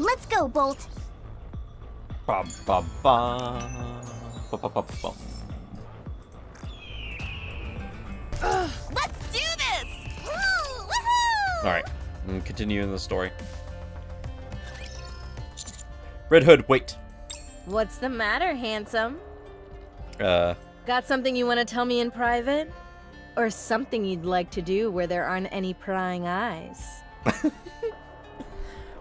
Let's go, Bolt. Ba ba ba. Ba ba ba ba. Let's do this! Woo! Woohoo! All right, continuing the story. Red Hood, wait. What's the matter, handsome? Uh, Got something you want to tell me in private? Or something you'd like to do where there aren't any prying eyes?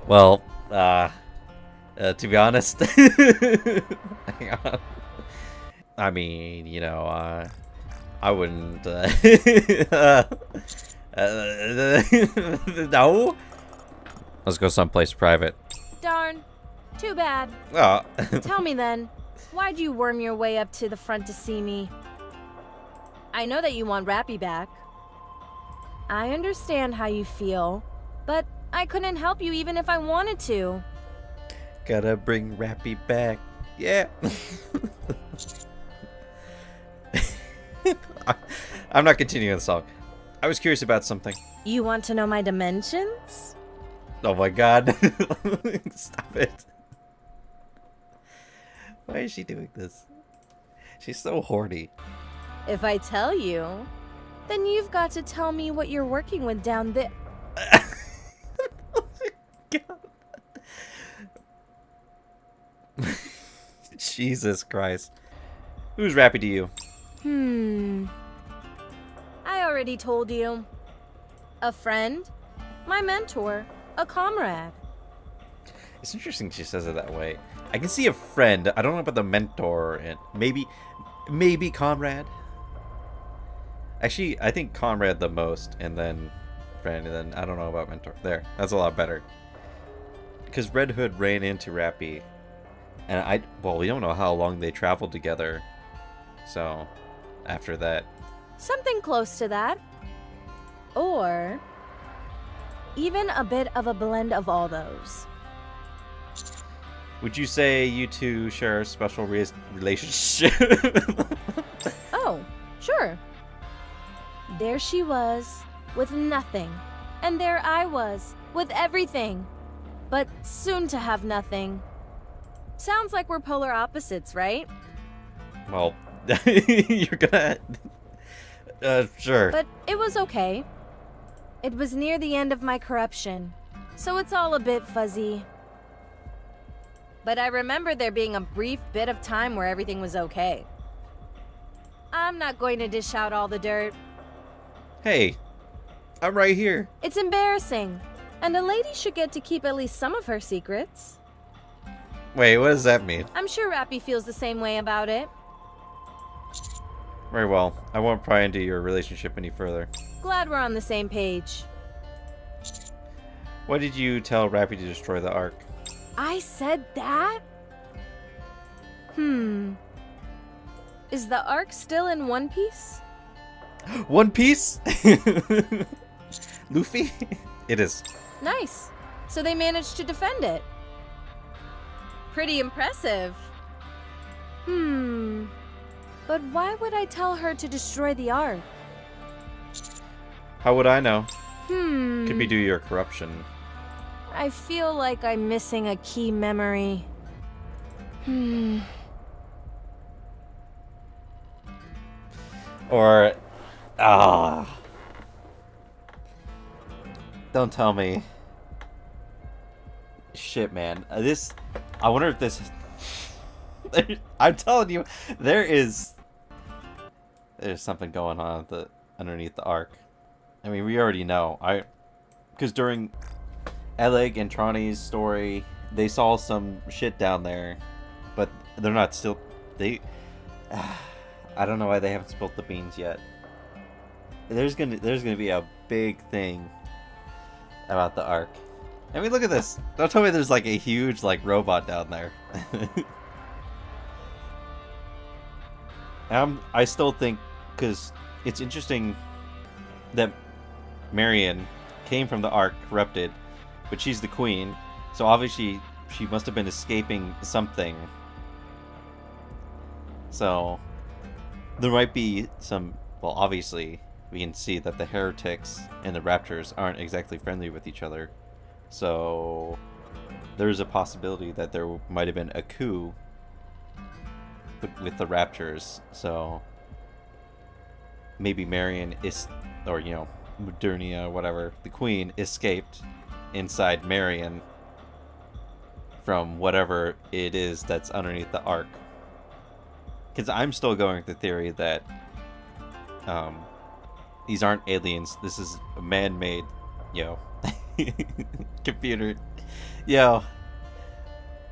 well, to be honest, hang on. I mean, you know, I wouldn't, no. Let's go someplace private. Darn. Too bad. Oh. Tell me then, why'd you worm your way up to the front to see me? I know that you want Rappy back. I understand how you feel, but I couldn't help you even if I wanted to. Gotta bring Rappy back. Yeah. I'm not continuing the song. I was curious about something. You want to know my dimensions? Oh my god. Stop it. Why is she doing this? She's so horny. If I tell you, then you've got to tell me what you're working with down there. Oh my god. Jesus Christ. Who's Rappy to you? I already told you. A friend, my mentor, a comrade. It's interesting she says it that way. I can see a friend. I don't know about the mentor and maybe comrade. Actually, I think comrade the most, and then friend, and then I don't know about mentor. There, that's a lot better. Because Red Hood ran into Rappy, and well, we don't know how long they traveled together. So, after that. Something close to that. Or even a bit of a blend of all those. Would you say you two share a special relationship? Oh, sure. There she was, with nothing. And there I was, with everything. But soon to have nothing. Sounds like we're polar opposites, right? Well, you're gonna... sure. But it was okay. It was near the end of my corruption, so it's all a bit fuzzy. But I remember there being a brief bit of time where everything was okay. I'm not going to dish out all the dirt. Hey, I'm right here. It's embarrassing, and a lady should get to keep at least some of her secrets. Wait, what does that mean? I'm sure Rappy feels the same way about it. Very well. I won't pry into your relationship any further. Glad we're on the same page. Why did you tell Rappy to destroy the Ark? I said that? Is the Ark still in one piece? One Piece? Luffy? It is. Nice. So they managed to defend it. Pretty impressive. But why would I tell her to destroy the Ark? How would I know? Could be due to your corruption. I feel like I'm missing a key memory. Or... Don't tell me. Shit, man. I wonder if this... I'm telling you, there's something going on underneath the Ark. I mean, we already know. Because during Eleg and Trani's story, they saw some shit down there, but they're not still... I don't know why they haven't spilled the beans yet. There's gonna be a big thing about the Ark. I mean, look at this. Don't tell me there's like a huge like robot down there. I still think, because it's interesting that Marion came from the Ark corrupted, but she's the queen, so obviously she must have been escaping something. So there might be some, well, obviously we can see that the heretics and the raptors aren't exactly friendly with each other. So there's a possibility that there might have been a coup with the Raptors. So maybe Marion is, or you know, Modernia, whatever, the Queen escaped inside Marion from whatever it is that's underneath the Ark. Because I'm still going with the theory that these aren't aliens. This is a man-made, computer,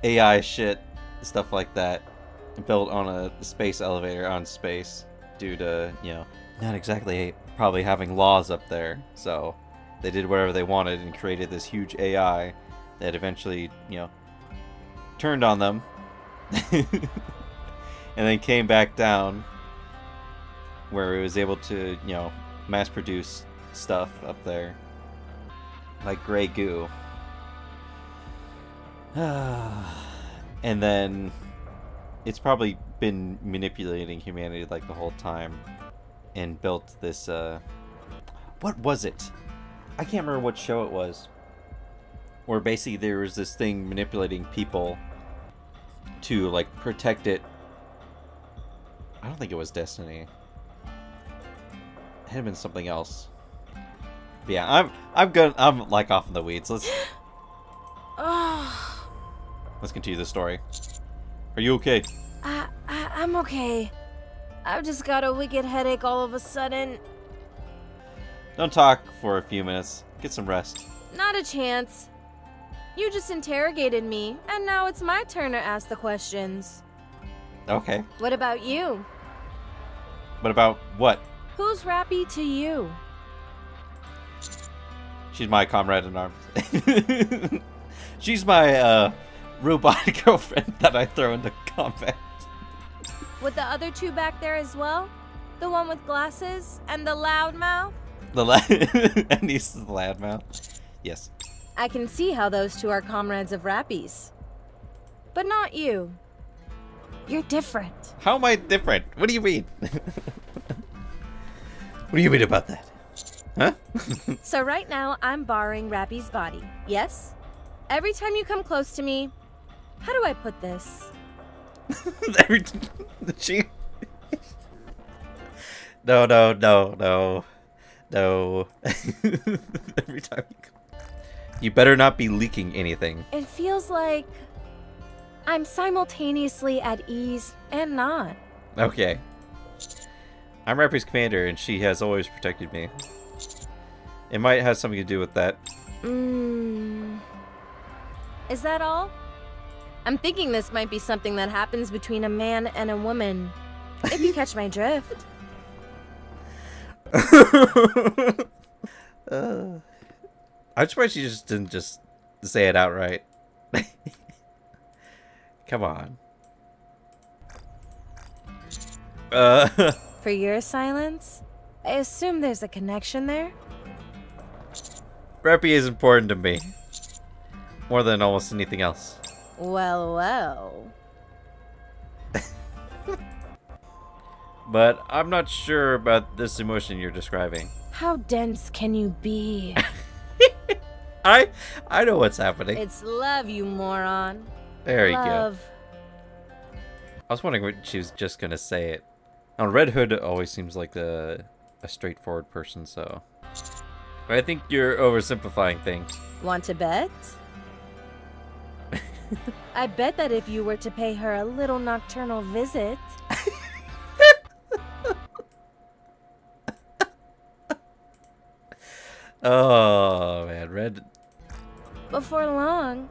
AI shit, stuff like that, built on a space elevator on space due to, not exactly probably having laws up there. So they did whatever they wanted and created this huge AI that eventually, turned on them and then came back down where it was able to, mass produce stuff up there like gray goo. And then it's probably been manipulating humanity like the whole time and built this what was it? I can't remember what show it was, where basically there was this thing manipulating people to like protect it. I don't think it was Destiny. It had been something else. But yeah, I'm like off in the weeds. Let's continue the story. Are you okay? I'm okay. I've just got a wicked headache all of a sudden. Don't talk for a few minutes. Get some rest. Not a chance. You just interrogated me, and now it's my turn to ask the questions. Okay. What about you? What about what? Who's Rappy to you? She's my comrade in arms. She's my robot girlfriend that I throw into combat. With the other two back there as well? The one with glasses and the loud mouth? And he's the loudmouth. Yes. I can see how those two are comrades of Rappies. But not you. You're different. How am I different? What do you mean? What do you mean about that? Huh? So right now, I'm borrowing Rappy's body, yes? Every time you come close to me, how do I put this? No. Every time you better not be leaking anything. It feels like I'm simultaneously at ease and not. Okay. I'm Rappy's commander, and she has always protected me. It might have something to do with that. Is that all? I'm thinking this might be something that happens between a man and a woman. If you catch my drift. I'm surprised you just didn't just say it outright. Come on. For your silence? I assume there's a connection there? Rappy is important to me. More than almost anything else. Well. But I'm not sure about this emotion you're describing. How dense can you be? I know what's happening. It's love, you moron. There you love. go. I was wondering what she was just gonna say it. Red Hood always seems like a straightforward person, so... But I think you're oversimplifying things. Want to bet? I bet that if you were to pay her a little nocturnal visit... Oh, man, Red... Before long,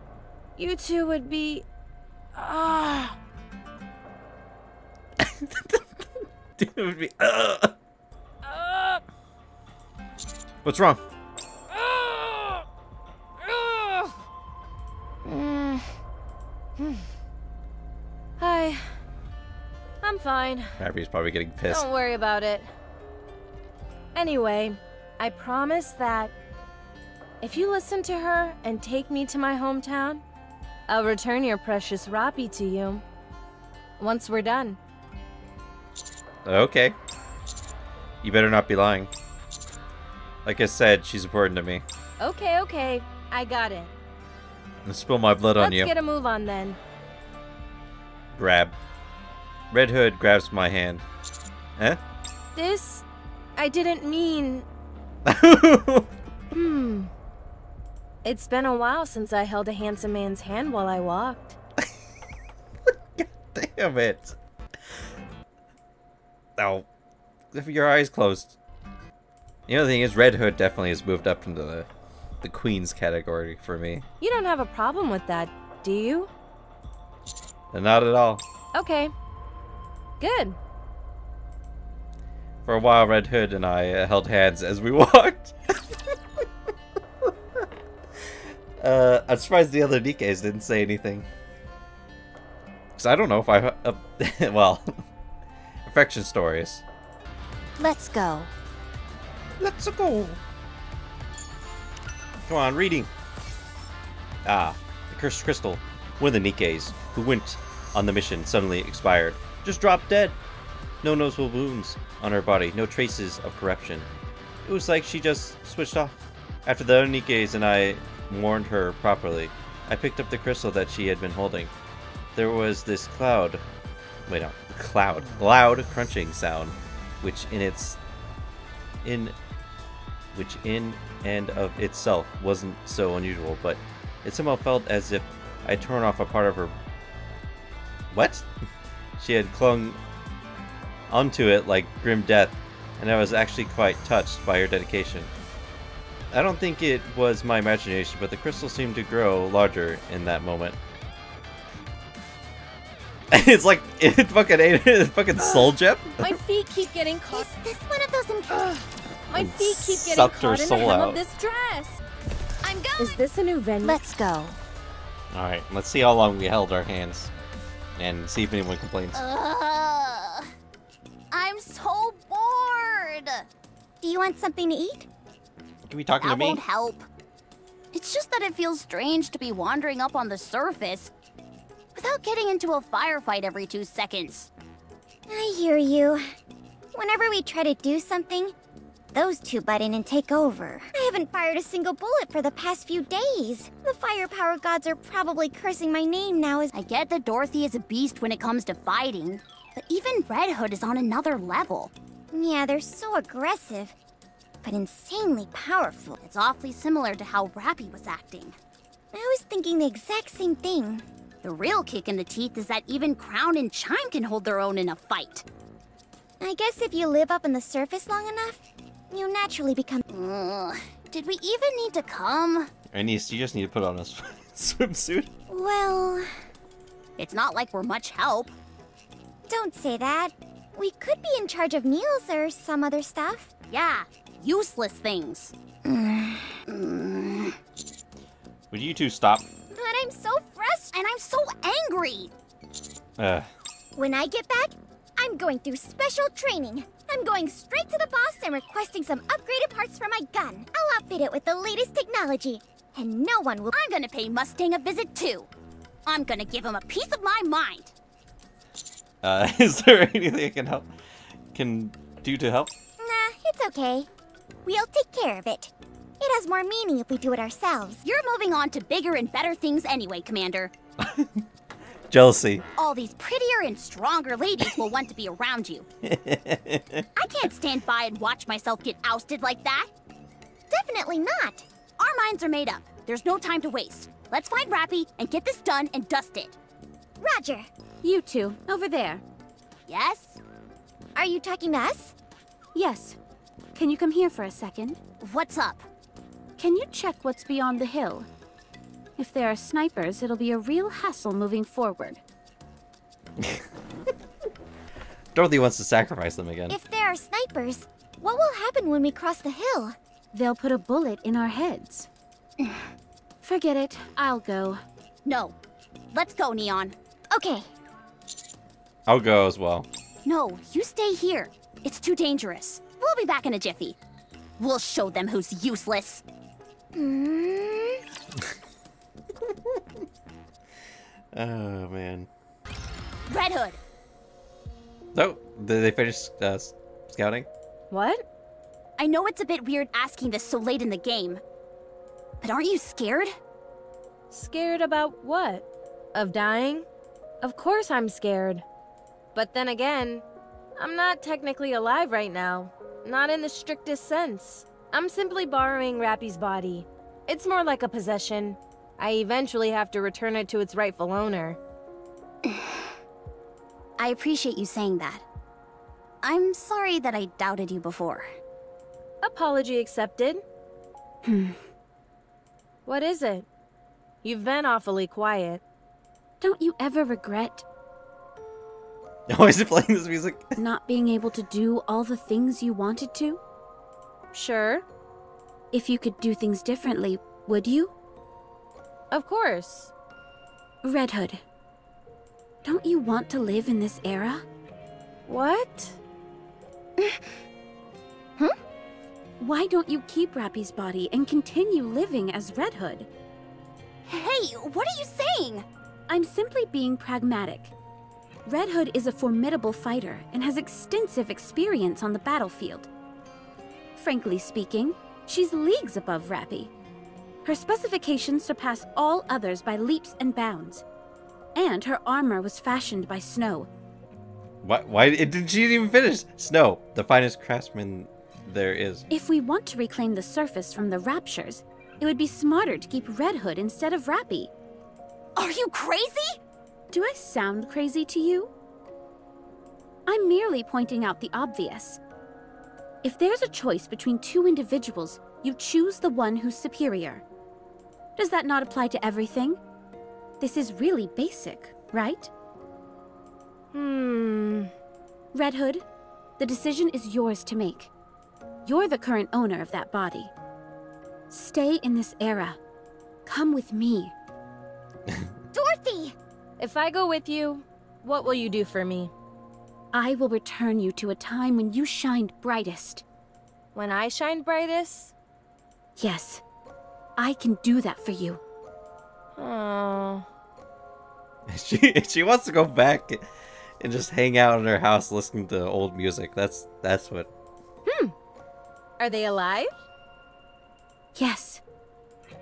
you two would be... It would be... What's wrong? Hi. I'm fine. Rappy's probably getting pissed. Don't worry about it. Anyway, I promise that if you listen to her and take me to my hometown, I'll return your precious Rappy to you. Once we're done. Okay. You better not be lying. Like I said, she's important to me. Okay. I got it. And spill my blood on Let's you. get a move on then. Grab. Red Hood grabs my hand. Eh? This... I didn't mean... It's been a while since I held a handsome man's hand while I walked. God damn it. Oh. If your eyes closed. The other thing is, Red Hood definitely has moved up into the Queen's category for me. You don't have a problem with that, do you? Not at all. Okay. Good. For a while, Red Hood and I held hands as we walked. I'm surprised the other Nikkes didn't say anything. Because I don't know if I... well... affection stories. Let's go. Let's go. Come on, reading. Ah, the cursed crystal. One of the Nikkes who went on the mission suddenly expired. Just dropped dead. No noticeable wounds on her body. No traces of corruption. It was like she just switched off. After the other Nikkes and I warned her properly, I picked up the crystal that she had been holding. There was this loud crunching sound, which in and of itself wasn't so unusual, but it somehow felt as if I'd torn off a part of her. What? She had clung onto it like grim death, and I was actually quite touched by her dedication. I don't think it was my imagination, but the crystal seemed to grow larger in that moment. It's like it fucking ate it, fucking soul gem. My feet keep getting caught. Is this one of those encounters? My feet keep getting Sucked her caught in the soul hem out. of this dress. I'm going. Is this a new venue? Let's go. Alright, let's see how long we held our hands. And see if anyone complains. I'm so bored. Do you want something to eat? Can we talk to That me? won't help. It's just that it feels strange to be wandering up on the surface without getting into a firefight every 2 seconds. I hear you. Whenever we try to do something, those two butt in and take over. I haven't fired a single bullet for the past few days. The firepower gods are probably cursing my name now as— I get that Dorothy is a beast when it comes to fighting, but even Red Hood is on another level. Yeah, they're so aggressive, but insanely powerful. It's awfully similar to how Rappy was acting. I was thinking the exact same thing. The real kick in the teeth is that even Crown and Chime can hold their own in a fight. I guess if you live up on the surface long enough, you naturally become— did we even need to come? You just need to put on a swimsuit. Well, it's not like we're much help. Don't say that. We could be in charge of meals or some other stuff. Yeah, useless things. Would you two stop? But I'm so frustrated and I'm so angry. When I get back, I'm going through special training. I'm going straight to the boss and requesting some upgraded parts for my gun. I'll outfit it with the latest technology, and no one will— I'm gonna pay Mustang a visit too. I'm gonna give him a piece of my mind. Is there anything I can do to help? Nah, it's okay. We'll take care of it. It has more meaning if we do it ourselves. You're moving on to bigger and better things anyway, Commander. Jealousy. All these prettier and stronger ladies will want to be around you. I can't stand by and watch myself get ousted like that. Definitely not. Our minds are made up. There's no time to waste. Let's find Rappy and get this done and dusted. Roger. You two, over there. Yes? Are you talking to us? Yes. Can you come here for a second? What's up? Can you check what's beyond the hill? If there are snipers, it'll be a real hassle moving forward. Dorothy wants to sacrifice them again. If there are snipers, what will happen when we cross the hill? They'll put a bullet in our heads. Forget it. I'll go. No. Let's go, Neon. Okay. I'll go as well. No, you stay here. It's too dangerous. We'll be back in a jiffy. We'll show them who's useless. Oh, man. Red Hood. Oh, did they finish scouting? What? I know it's a bit weird asking this so late in the game, but aren't you scared? Scared about what? Of dying? Of course I'm scared. But then again, I'm not technically alive right now. Not in the strictest sense. I'm simply borrowing Rappy's body. It's more like a possession. I eventually have to return it to its rightful owner. I appreciate you saying that. I'm sorry that I doubted you before. Apology accepted. What is it? You've been awfully quiet. Don't you ever regret Oh, is it playing this music? not being able to do all the things you wanted to? Sure. If you could do things differently, would you? Of course. Red Hood, don't you want to live in this era? What? Why don't you keep Rappy's body and continue living as Red Hood? Hey, what are you saying? I'm simply being pragmatic. Red Hood is a formidable fighter and has extensive experience on the battlefield. Frankly speaking, she's leagues above Rappy. Her specifications surpass all others by leaps and bounds. And her armor was fashioned by Snow. Why did she even finish? Snow, the finest craftsman there is. If we want to reclaim the surface from the Raptures, it would be smarter to keep Red Hood instead of Rappy. Are you crazy? Do I sound crazy to you? I'm merely pointing out the obvious. If there's a choice between two individuals, you choose the one who's superior. Does that not apply to everything? This is really basic, right? Red Hood, the decision is yours to make. You're the current owner of that body. Stay in this era. Come with me. Dorothy! If I go with you, what will you do for me? I will return you to a time when you shined brightest. When I shine brightest? Yes, I can do that for you. Oh. She wants to go back and just hang out in her house listening to old music. That's what. Are they alive? Yes,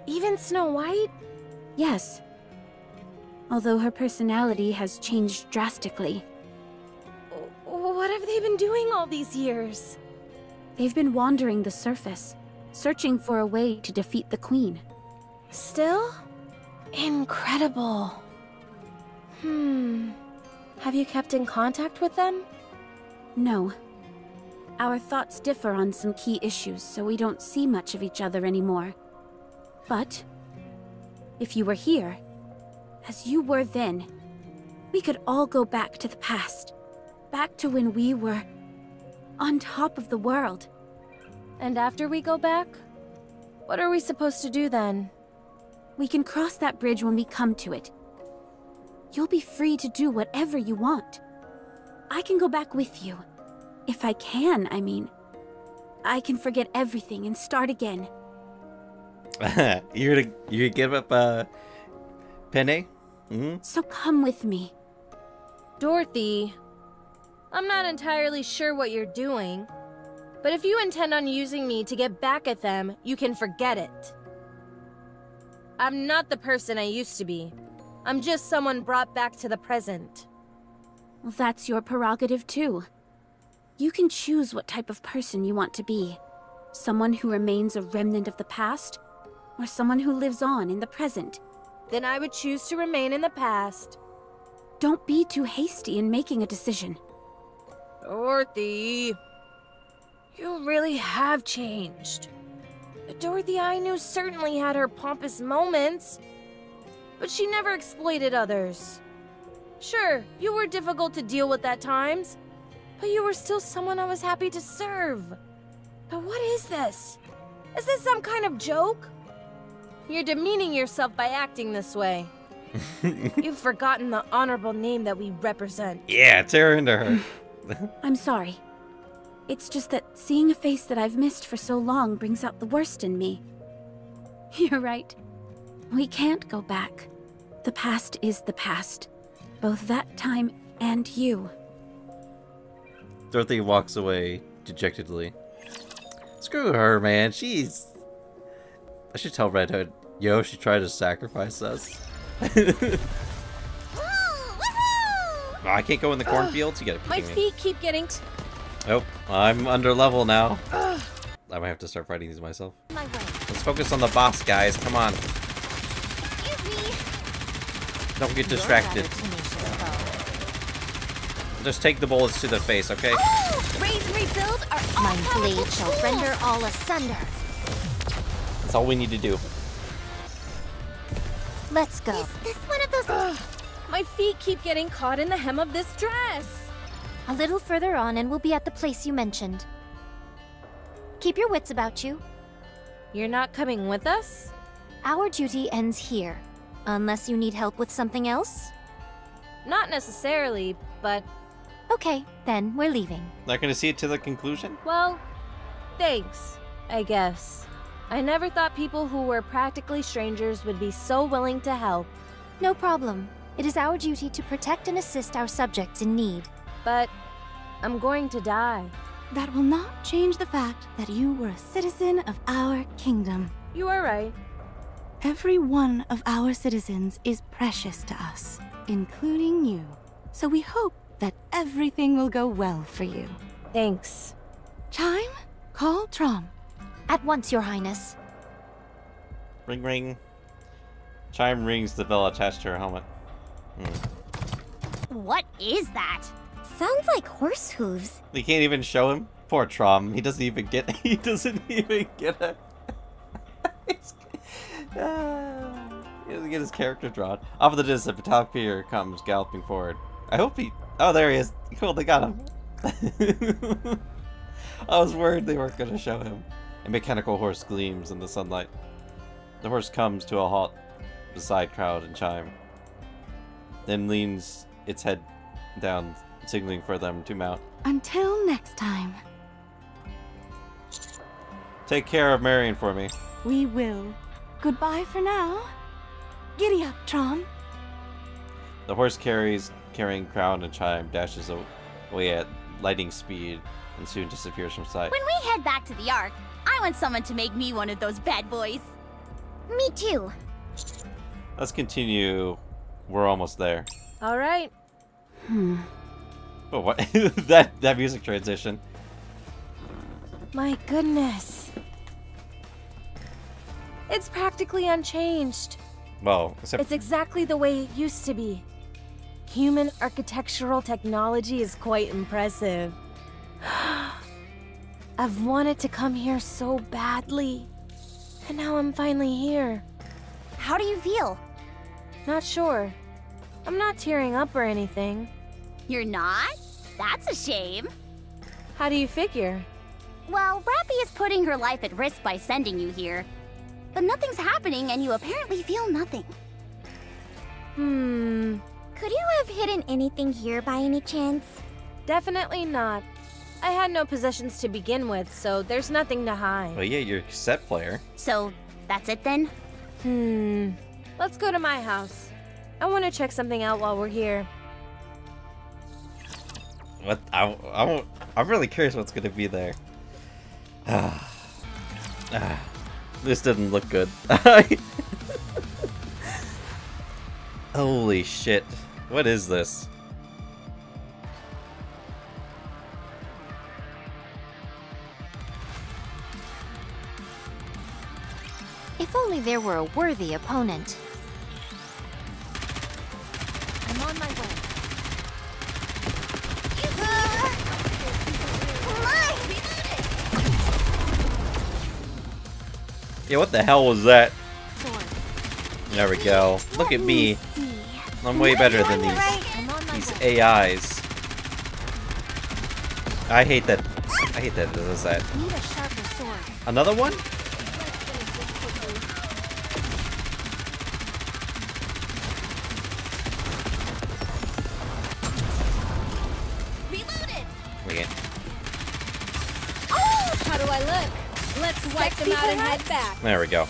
Even Snow White? yes. Although her personality has changed drastically. What have they been doing all these years? They've been wandering the surface, searching for a way to defeat the Queen. Still? Incredible. Have you kept in contact with them? No. Our thoughts differ on some key issues, so we don't see much of each other anymore. But, if you were here, as you were then, we could all go back to the past. Back to when we were on top of the world. And after we go back? What are we supposed to do then? We can cross that bridge when we come to it. You'll be free to do whatever you want. I can go back with you. If I can, I mean. I can forget everything and start again. You're gonna give up Penne? So come with me. Dorothy, I'm not entirely sure what you're doing, but if you intend on using me to get back at them, you can forget it. I'm not the person I used to be. I'm just someone brought back to the present. Well, that's your prerogative too. You can choose what type of person you want to be. Someone who remains a remnant of the past, or someone who lives on in the present. Then I would choose to remain in the past. Don't be too hasty in making a decision. Dorothy, you really have changed. The Dorothy I knew certainly had her pompous moments, but she never exploited others. Sure, you were difficult to deal with at times, but you were still someone I was happy to serve. But what is this? Is this some kind of joke? You're demeaning yourself by acting this way. You've forgotten the honorable name that we represent. Yeah, tear into her. I'm sorry. It's just that seeing a face that I've missed for so long brings out the worst in me. You're right. We can't go back. The past is the past. Both that time and you. Dorothy walks away dejectedly. Screw her, man. I should tell Red Hood Yo, she tried to sacrifice us. Oh, I can't go in the cornfields? You gotta be My kidding me. feet keep getting... Oh, I'm under level now. I might have to start fighting these myself. My way. Let's focus on the boss, guys. Come on. Excuse me. Don't get distracted. Just take the bullets to the face, okay? Raise and rebuild are all My powerful blade shall tools. render all asunder. That's all we need to do. Let's go. Is this one of those? My feet keep getting caught in the hem of this dress. A little further on and we'll be at the place you mentioned. Keep your wits about you. You're not coming with us? Our duty ends here. Unless you need help with something else? Not necessarily, but... Okay, then we're leaving. Not gonna see it to the conclusion? Well, thanks, I guess. I never thought people who were practically strangers would be so willing to help. No problem. It is our duty to protect and assist our subjects in need. But I'm going to die. That will not change the fact that you were a citizen of our kingdom. You are right. Every one of our citizens is precious to us, including you. So we hope that everything will go well for you. Thanks. Chime, call Trom. At once, Your Highness. Ring ring. Chime rings the bell attached to her helmet. What is that? Sounds like horse hooves. They can't even show him. Poor Trom. He doesn't even get. He doesn't even get a. He doesn't get his character drawn. Off in the distance, Batalpier comes galloping forward. I hope he. Oh, there he is. Cool, they got him. I was worried they weren't going to show him. A mechanical horse gleams in the sunlight. The horse comes to a halt beside Crowd and Chime, then leans its head down, signaling for them to mount. Until next time. Take care of Marion for me. We will. Goodbye for now. Giddy up, Trom. The horse carrying Crowd and Chime dashes away at lightning speed and soon disappears from sight. When we head back to the Ark, I want someone to make me one of those bad boys. Me too. Let's continue. We're almost there. All right. Oh, what? that music transition. My goodness. It's practically unchanged. Well, except It's exactly the way it used to be. Human architectural technology is quite impressive. I've wanted to come here so badly. And now I'm finally here. How do you feel? Not sure. I'm not tearing up or anything. You're not? That's a shame. How do you figure? Well, Rappy is putting her life at risk by sending you here. But nothing's happening and you apparently feel nothing. Could you have hidden anything here by any chance? Definitely not. I had no possessions to begin with, so there's nothing to hide. well, yeah, you're a cassette player. So, that's it then? Let's go to my house. I want to check something out while we're here. What? I'm really curious what's gonna be there. This didn't look good. Holy shit. What is this? If only there were a worthy opponent. I'm on my way. Yeah, what the hell was that? There we go. Look at me. I'm way better than these AIs. I hate that. I hate that. This is that. Need a sharper sword. Another one? Wait. How do I look? Let's wipe them out and head back. There we go.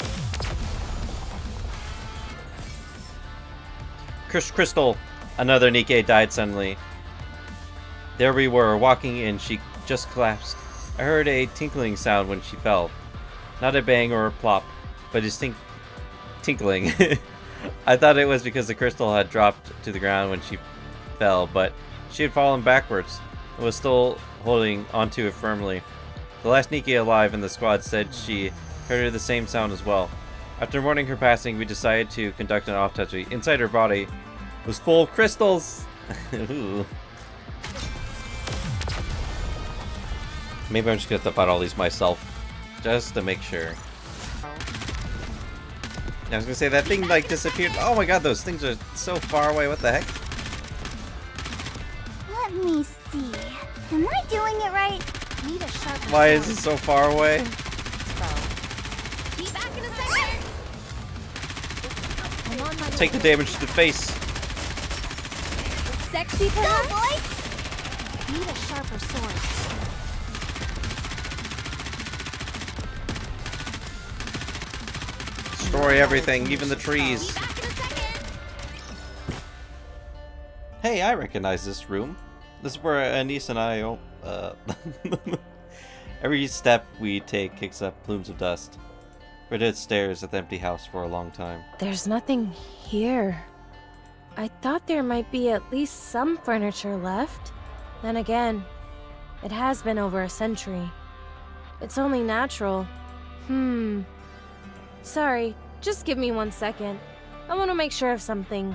Crystal, another Nikke died suddenly. There we were, walking in, she just collapsed. I heard a tinkling sound when she fell. Not a bang or a plop, but tinkling. I thought it was because the crystal had dropped to the ground when she fell, but she had fallen backwards and was still holding onto it firmly. The last Nikki alive in the squad said she heard the same sound as well. After mourning her passing, we decided to conduct an autopsy. Inside her body was full of crystals. Ooh. Maybe I'm just gonna have to fight all these myself, just to make sure. I was gonna say that thing like disappeared. Oh my god, those things are so far away. What the heck? Let me see. Am I doing it right? Need a sharp. Why is it so far away? Be back in a second. I'm on my Take the damage to the face. Sexy Go, perhaps? boy! Need a sharper sword. Destroy everything, even the trees. Be back in a second. Hey, I recognize this room. This is where Anise and I, every step we take kicks up plumes of dust. Redhead stares at the empty house for a long time. There's nothing here. I thought there might be at least some furniture left. Then again, it has been over a century. It's only natural. Sorry, just give me 1 second. I want to make sure of something.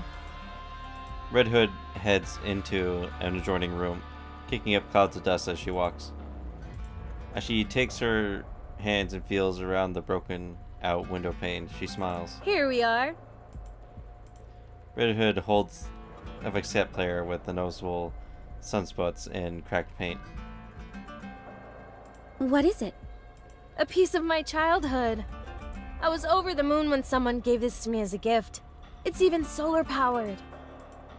Red Hood heads into an adjoining room, kicking up clouds of dust as she walks. As she takes her hands and feels around the broken out window pane, she smiles. Here we are. Red Hood holds a cassette player with the noticeable sunspots and cracked paint. What is it? A piece of my childhood. I was over the moon when someone gave this to me as a gift. It's even solar powered.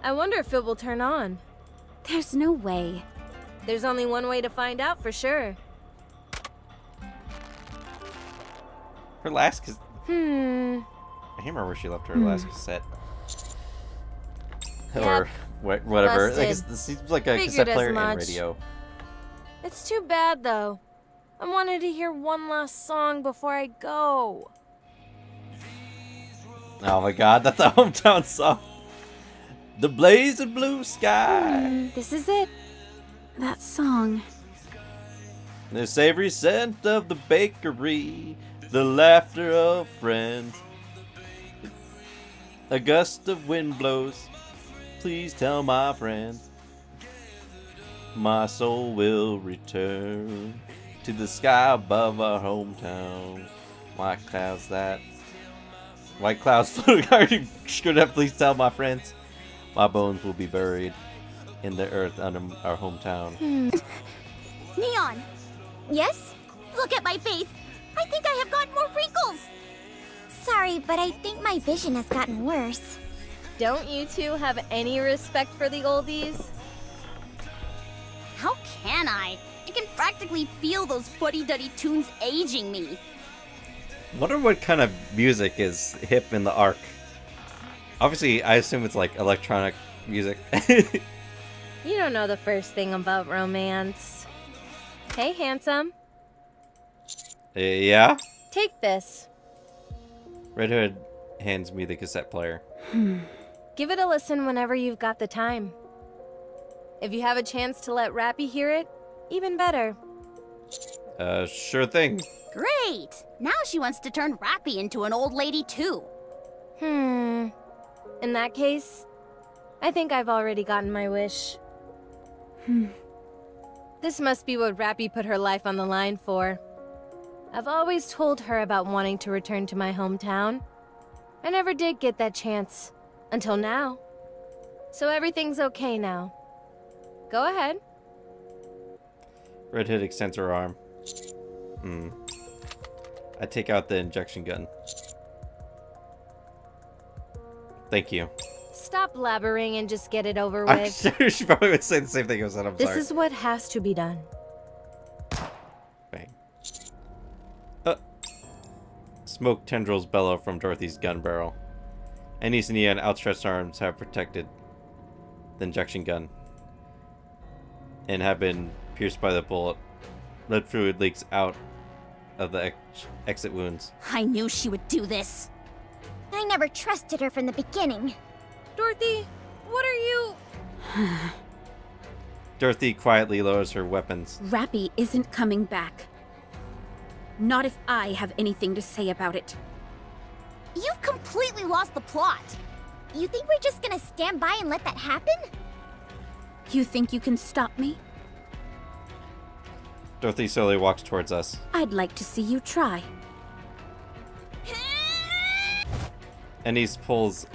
I wonder if it will turn on. There's no way. There's only one way to find out for sure. Her last cassette. I can't remember where she left her last cassette. Or whatever. I guess this seems like a Figured cassette as player and much. radio. It's too bad though. I wanted to hear one last song before I go. Oh my god, that's the hometown song. The blazing blue sky. This is it. That song. The savory scent of the bakery. The laughter of friends. A gust of wind blows. Please tell my friends. My soul will return to the sky above our hometown. White clouds that. White clouds floating hard. Screwed up. Please tell my friends. My bones will be buried in the earth under our hometown. Neon! Yes? Look at my face! I think I have gotten more wrinkles! Sorry, but I think my vision has gotten worse. Don't you two have any respect for the oldies? How can I? I can practically feel those fuddy-duddy tunes aging me. Wonder what kind of music is hip in the Ark. Obviously, I assume it's like electronic music. You don't know the first thing about romance. Hey, handsome. Yeah? Take this. Red Hood hands me the cassette player. Give it a listen whenever you've got the time. If you have a chance to let Rappy hear it, even better. Sure thing. Great! Now she wants to turn Rappy into an old lady too. In that case, I think I've already gotten my wish. This must be what Rappy put her life on the line for. I've always told her about wanting to return to my hometown. I never did get that chance, until now. So everything's okay now. Go ahead. Red Hood extends her arm. I take out the injection gun. Thank you. Stop blabbering and just get it over I'm with. sure she probably would say the same thing as that. I'm This sorry. is what has to be done. Bang. Smoke tendrils bellow from Dorothy's gun barrel. Anise and Ian outstretched arms have protected the injection gun and have been pierced by the bullet. Red fluid leaks out of the exit wounds. I knew she would do this. I never trusted her from the beginning. Dorothy, what are you... Dorothy quietly lowers her weapons. Rappy isn't coming back. Not if I have anything to say about it. You've completely lost the plot. You think we're just gonna stand by and let that happen? You think you can stop me? Dorothy slowly walks towards us. I'd like to see you try. Anise pulls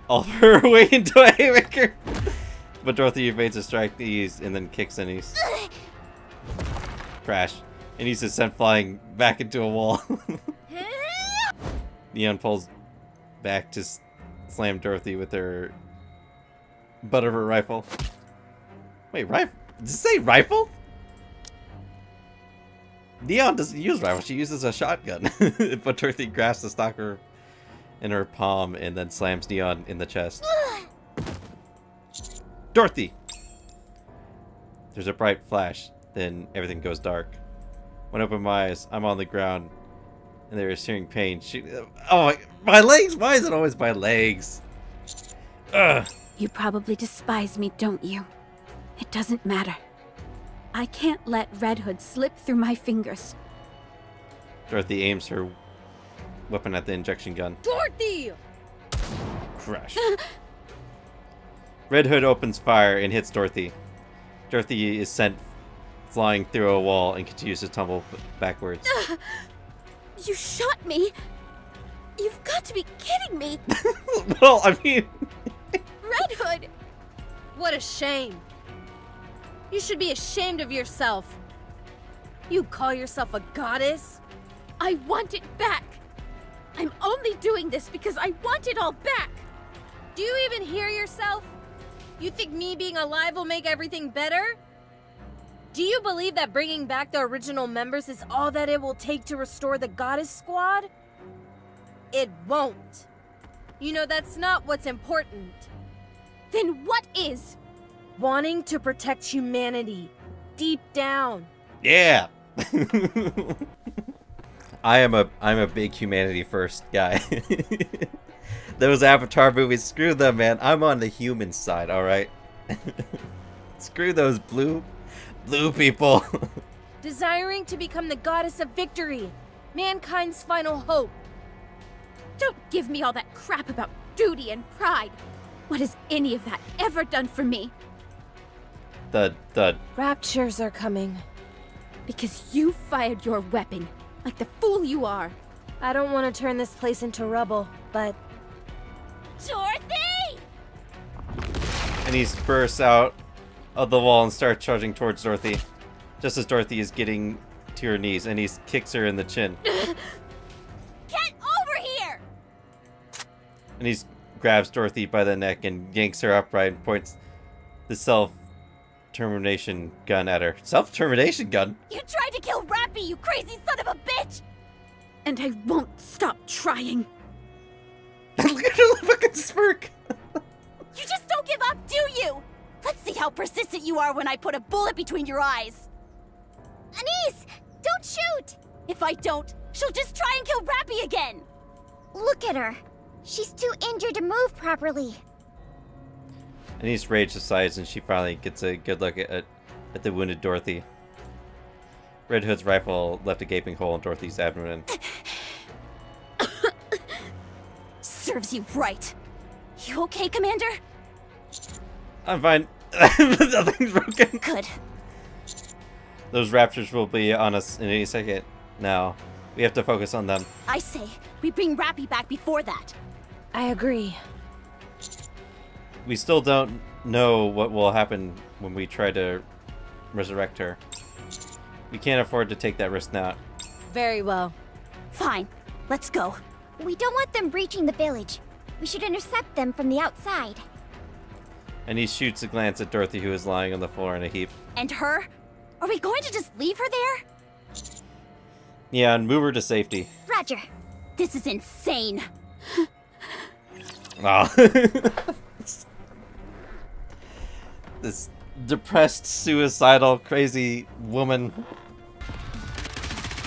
all of her way into a haymaker. But Dorothy evades a strike ease and then kicks Anise. Crash. Anise is sent flying back into a wall. Neon pulls back to slam Dorothy with her butt of her rifle. Wait, rifle? Did it say rifle? Neon doesn't use rifle, she uses a shotgun. But Dorothy grasps the stalker in her palm and then slams Neon in the chest. Dorothy! There's a bright flash, then everything goes dark. When I open my eyes, I'm on the ground, and there is searing pain. Oh, my legs! Why is it always my legs? Ugh. You probably despise me, don't you? It doesn't matter. I can't let Red Hood slip through my fingers. Dorothy aims her weapon at the injection gun. Dorothy! Crash. Red Hood opens fire and hits Dorothy. Dorothy is sent flying through a wall and continues to tumble backwards. You shot me? You've got to be kidding me! Well, I mean... Red Hood! What a shame. You should be ashamed of yourself. You call yourself a goddess? I want it back! I'm only doing this because I want it all back! Do you even hear yourself? You think me being alive will make everything better? Do you believe that bringing back the original members is all that it will take to restore the Goddess Squad? It won't. You know that's not what's important. Then what is? Wanting to protect humanity, deep down. Yeah! I'm a big humanity first guy. Those Avatar movies, screw them, man. I'm on the human side, alright? Screw those blue people. Desiring to become the goddess of victory, mankind's final hope. Don't give me all that crap about duty and pride. What has any of that ever done for me? The Raptures are coming. Because you fired your weapon, like the fool you are. I don't want to turn this place into rubble, but... Dorothy! And he bursts out of the wall and starts charging towards Dorothy. Just as Dorothy is getting to her knees, and he kicks her in the chin. Get over here! And he grabs Dorothy by the neck and yanks her upright and points the self-termination gun at her. Self-termination gun? You tried to kill Rappy, you crazy son of a bitch! And I won't stop trying. Look at her fucking smirk! You just don't give up, do you? Let's see how persistent you are when I put a bullet between your eyes. Anise, don't shoot! If I don't, she'll just try and kill Rappy again. Look at her. She's too injured to move properly. Anise rage subsides and she finally gets a good look at the wounded Dorothy. Red Hood's rifle left a gaping hole in Dorothy's abdomen. Serves you right. You okay, Commander? I'm fine. Nothing's broken. Good. Those raptors will be on us in any second. Now, we have to focus on them. I say, we bring Rappy back before that. I agree. We still don't know what will happen when we try to resurrect her. We can't afford to take that risk now. Very well. Fine, let's go. We don't want them breaching the village. We should intercept them from the outside. And he shoots a glance at Dorothy, who is lying on the floor in a heap. And her? Are we going to just leave her there? Yeah, and move her to safety. Roger. This is insane. Oh. This depressed, suicidal, crazy woman.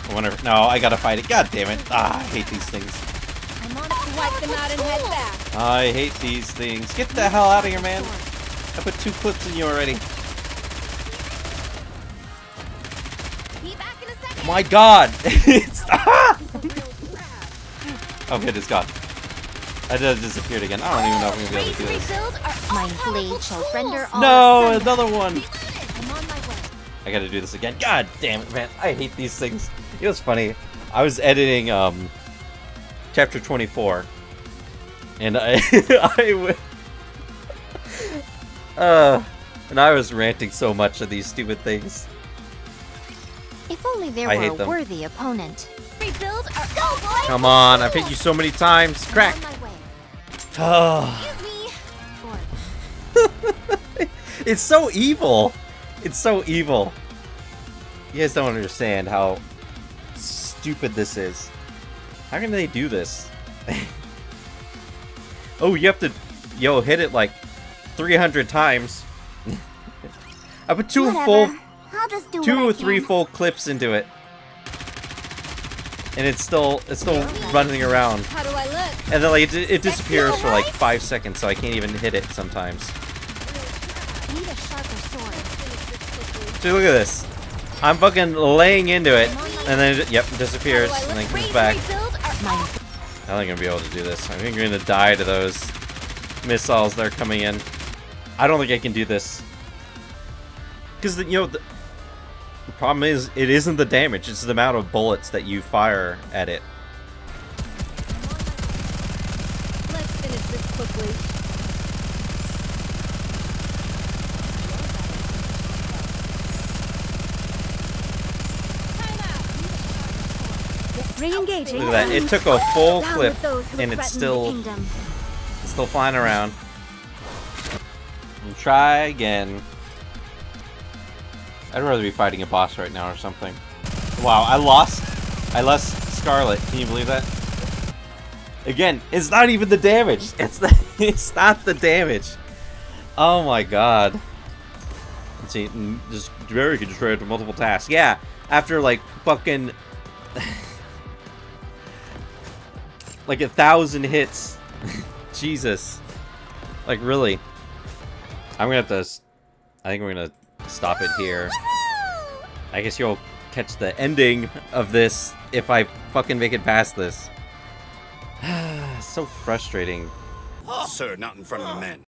I wonder. No, I gotta fight it. God damn it. Ah, I hate these things. I'm on its wipe them out and head back. I hate these things. Get the hell out of here, man. I put 2 clips in you already. Be back in a second. My god! It's okay, it's gone. I just disappeared again. I don't even know if I'm gonna be able to do this. My blade shall render all No, asunder. another one! I'm on my way. I gotta do this again. God damn it, man. I hate these things. It was funny. I was editing chapter 24. And and I was ranting so much of these stupid things. If only there I were hate a them. worthy opponent. Rebuild our go, boy. Come on, I've hit you so many times. Crack. I'm on my way. Oh. Excuse me. It's so evil. It's so evil. You guys don't understand how stupid this is. How can they do this? Oh, you have to, hit it like 300 times. I put two Whatever. I'll just do or what I three can. full clips into it, and it's still running around. How do I look? And then like it disappears for like 5 seconds, so I can't even hit it sometimes. Need a sharper sword. Dude, look at this. I'm fucking laying into it, and then it disappears, and then comes back. Rebuild our My I don't think I'm gonna be able to do this. I think I'm gonna die to those missiles that are coming in. I don't think I can do this. Because, the problem is, it isn't the damage, it's the amount of bullets that you fire at it. Let's finish this quickly. Re-engaging. Look at that, it took a full Down clip, with those who and threaten it's the still kingdom. flying around. And try again. I'd rather be fighting a boss right now or something. Wow, I lost Scarlet. Can you believe that? Again, it's not even the damage. It's not the damage. Oh my god. Let's see, just very constrained to multiple tasks. Yeah, after like fucking like 1,000 hits. Jesus. Like really. I'm gonna have to. I think we're gonna stop it here. I guess you'll catch the ending of this if I fucking make it past this. So frustrating. Sir, not in front of the men.